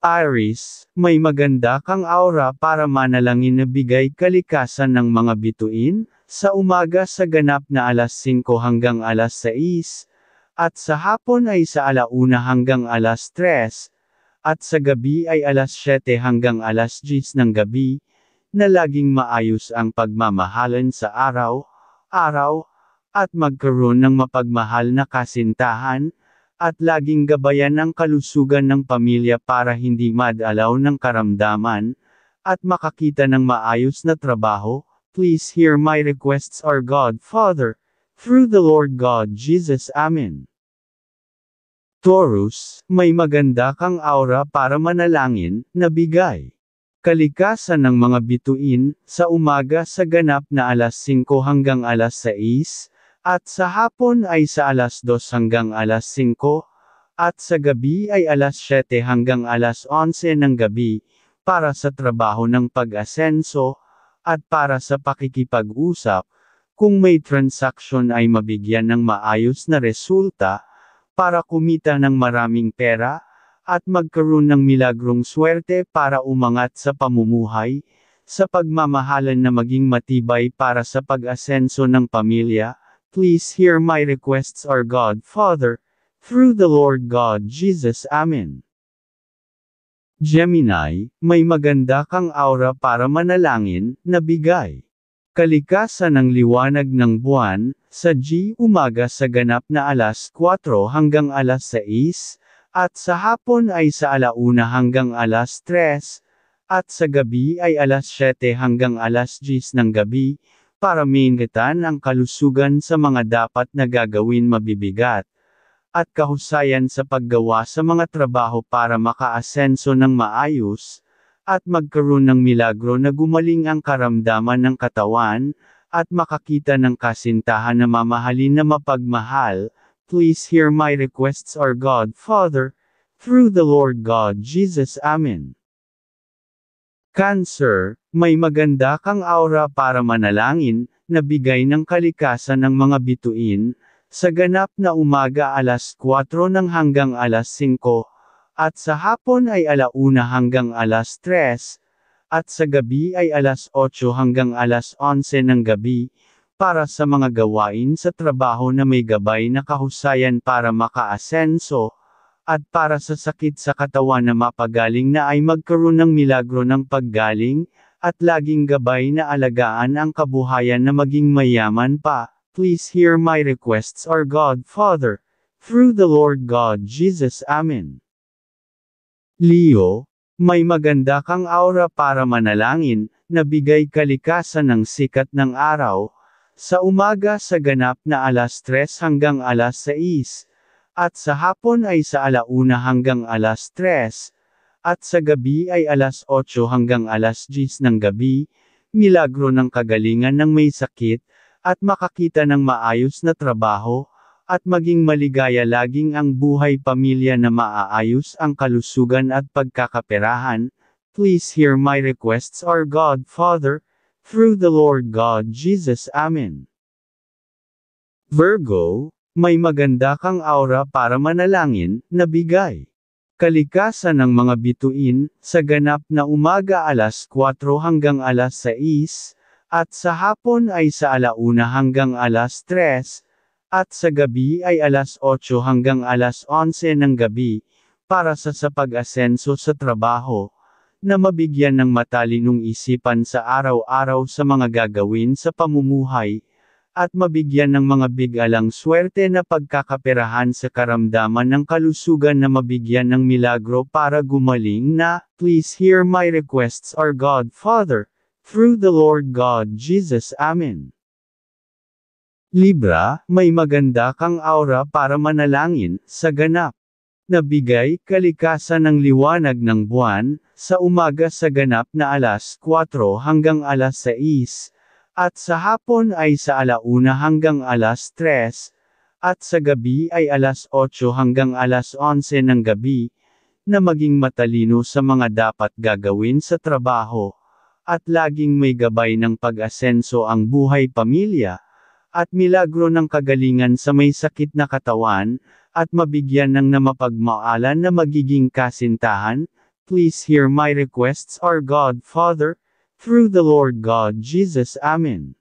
Aries, may maganda kang aura para manalangin na bigay kalikasan ng mga bituin, sa umaga sa ganap na alas 5 hanggang alas 6, at sa hapon ay sa 1 hanggang alas 3, at sa gabi ay alas 7 hanggang alas 10 ng gabi, na laging maayos ang pagmamahalan sa araw, at magkaroon ng mapagmahal na kasintahan, at laging gabayan ang kalusugan ng pamilya para hindi madalaw ng karamdaman, at makakita ng maayos na trabaho. Please hear my requests, our God Father, through the Lord God Jesus. Amen. Taurus, may maganda kang aura para manalangin, na bigay kalikasan ng mga bituin, sa umaga sa ganap na alas 5 hanggang alas 6, at sa hapon ay sa alas 2 hanggang alas 5, at sa gabi ay alas 7 hanggang alas 11 ng gabi, para sa trabaho ng pag-asenso, at para sa pakikipag-usap, kung may transaksyon ay mabigyan ng maayos na resulta, para kumita ng maraming pera, at magkaroon ng milagrong swerte para umangat sa pamumuhay, sa pagmamahalan na maging matibay para sa pag-asenso ng pamilya. Please hear my requests, our God Father, through the Lord God Jesus. Amen. Gemini, may maganda kang aura para manalangin, na bigay kalikasan ng liwanag ng buwan, sa umaga sa ganap na alas 4 hanggang alas 6, at sa hapon ay sa 1 hanggang alas 3, at sa gabi ay alas 7 hanggang alas 10 ng gabi, para maingatan ang kalusugan sa mga dapat na gagawin mabibigat, at kahusayan sa paggawa sa mga trabaho para makaasenso ng maayos, at magkaroon ng milagro na gumaling ang karamdaman ng katawan, at makakita ng kasintahan na mamahalin na mapagmahal. Please hear my requests, our God Father, through the Lord God Jesus. Amen. Cancer, may maganda kang aura para manalangin, na bigay ng kalikasan ng mga bituin, sa ganap na umaga alas 4 hanggang alas 5, at sa hapon ay 1 hanggang alas 3, at sa gabi ay alas 8 hanggang alas 11 ng gabi, para sa mga gawain sa trabaho na may gabay na kahusayan para makaasenso, at para sa sakit sa katawan na mapagaling na ay magkaroon ng milagro ng paggaling, at laging gabay na alagaan ang kabuhayan na maging mayaman pa. Please hear my requests, our God Father, through the Lord God Jesus. Amen. Leo, may maganda kang aura para manalangin, na bigay kalikasan ng sikat ng araw, sa umaga sa ganap na alas 3 hanggang alas 6, at sa hapon ay sa 1 hanggang alas 3, at sa gabi ay alas 8 hanggang alas 10 ng gabi, milagro ng kagalingan ng may sakit, at makakita ng maayos na trabaho, at maging maligaya laging ang buhay pamilya na maaayos ang kalusugan at pagkakaperahan. Please hear my requests, our God Father, through the Lord God Jesus. Amen. Virgo, may maganda kang aura para manalangin, na bigay kalikasan ng mga bituin, sa ganap na umaga alas 4 hanggang alas 6, at sa hapon ay sa 1 hanggang alas 3, at sa gabi ay alas 8 hanggang alas 11 ng gabi, para sa pag-asenso sa trabaho, na mabigyan ng matalinong isipan sa araw-araw sa mga gagawin sa pamumuhay, at mabigyan ng mga bigalang swerte na pagkakaperahan sa karamdaman ng kalusugan na mabigyan ng milagro para gumaling na. Please hear my requests, our God Father, through the Lord God Jesus. Amen. Libra, may maganda kang aura para manalangin, sa ganap na bigay kalikasan ng liwanag ng buwan, sa umaga sa ganap na alas 4 hanggang alas 6, at sa hapon ay sa 1 hanggang alas 3, at sa gabi ay alas 8 hanggang alas 11 ng gabi, na maging matalino sa mga dapat gagawin sa trabaho, at laging may gabay ng pag-asenso ang buhay pamilya, at milagro ng kagalingan sa may sakit na katawan, at mabigyan ng namapagmaalan na magiging kasintahan. please hear my requests, our God Father, through the Lord God Jesus. Amen.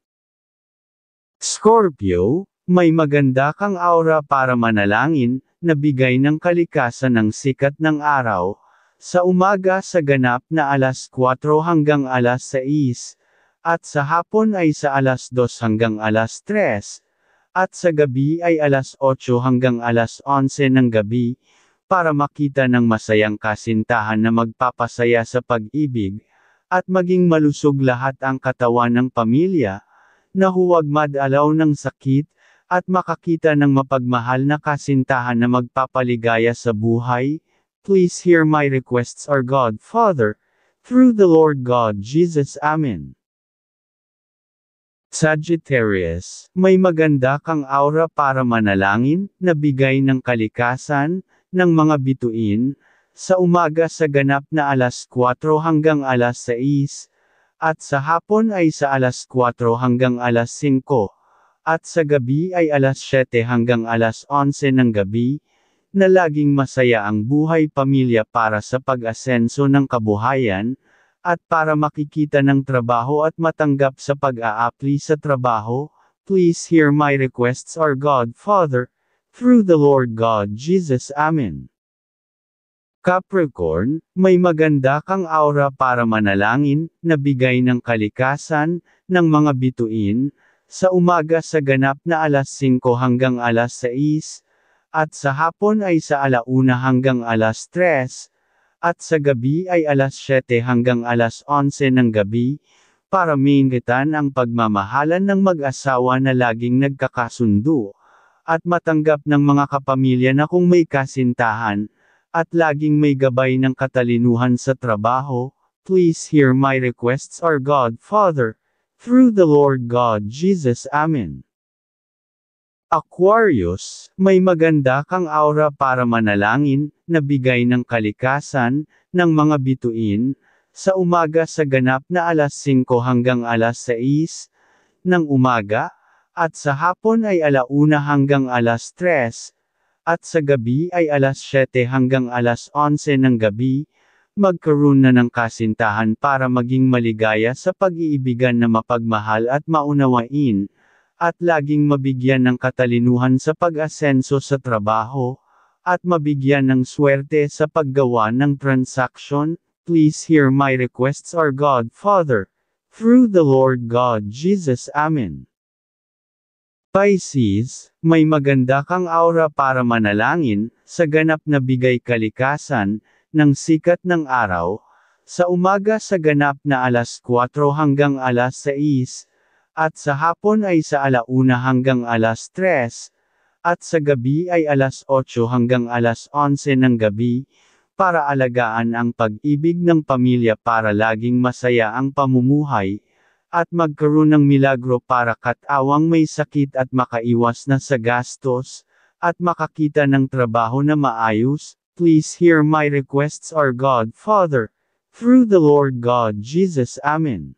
Scorpio, may maganda kang aura para manalangin, na bigay ng kalikasan ng sikat ng araw, sa umaga sa ganap na alas 4 hanggang alas 6, at sa hapon ay sa alas 2 hanggang alas 3, at sa gabi ay alas 8 hanggang alas 11 ng gabi, para makita ng masayang kasintahan na magpapasaya sa pag-ibig, at maging malusog lahat ang katawan ng pamilya, na huwag madalaw ng sakit, at makakita ng mapagmahal na kasintahan na magpapaligaya sa buhay. Please hear my requests, our God Father, through the Lord God Jesus. Amen. Sagittarius, may maganda kang aura para manalangin, na bigay ng kalikasan, ng mga bituin, sa umaga sa ganap na alas 4 hanggang alas 6, at sa hapon ay sa alas 4 hanggang alas 5, at sa gabi ay alas 7 hanggang alas 11 ng gabi, na laging masaya ang buhay pamilya para sa pag-asenso ng kabuhayan, at para makikita ng trabaho at matanggap sa pag-aapli sa trabaho. Please hear my requests, our God Father, through the Lord God Jesus. Amen. Capricorn, may maganda kang aura para manalangin, na bigay ng kalikasan, ng mga bituin, sa umaga sa ganap na alas 5 hanggang alas 6, at sa hapon ay sa alauna hanggang alas 3, at sa gabi ay alas 7 hanggang alas 11 ng gabi, para mainggitan ang pagmamahalan ng mag-asawa na laging nagkakasundo, at matanggap ng mga kapamilya na kung may kasintahan, at laging may gabay ng katalinuhan sa trabaho. Please hear my requests, our God Father, through the Lord God Jesus. Amen. Aquarius, may maganda kang aura para manalangin, na bigay ng kalikasan, ng mga bituin, sa umaga sa ganap na alas 5 hanggang alas 6, ng umaga, at sa hapon ay alauna hanggang alas 3, at sa gabi ay alas 7 hanggang alas 11 ng gabi, magkaroon na ng kasintahan para maging maligaya sa pag-iibigan na mapagmahal at maunawain, at laging mabigyan ng katalinuhan sa pag-asenso sa trabaho, at mabigyan ng swerte sa paggawa ng transaksyon. Please hear my requests, our God Father, through the Lord God Jesus. Amen. Pisces, may maganda kang aura para manalangin, sa ganap na bigay kalikasan, ng sikat ng araw, sa umaga sa ganap na alas 4 hanggang alas 6, at sa hapon ay sa alauna hanggang alas 3, at sa gabi ay alas 8 hanggang alas 11 ng gabi, para alagaan ang pag-ibig ng pamilya para laging masaya ang pamumuhay, at magkaroon ng milagro para katawang may sakit at makaiwas na sa gastos, at makakita ng trabaho na maayos. Please hear my requests, our God Father, through the Lord God Jesus. Amen.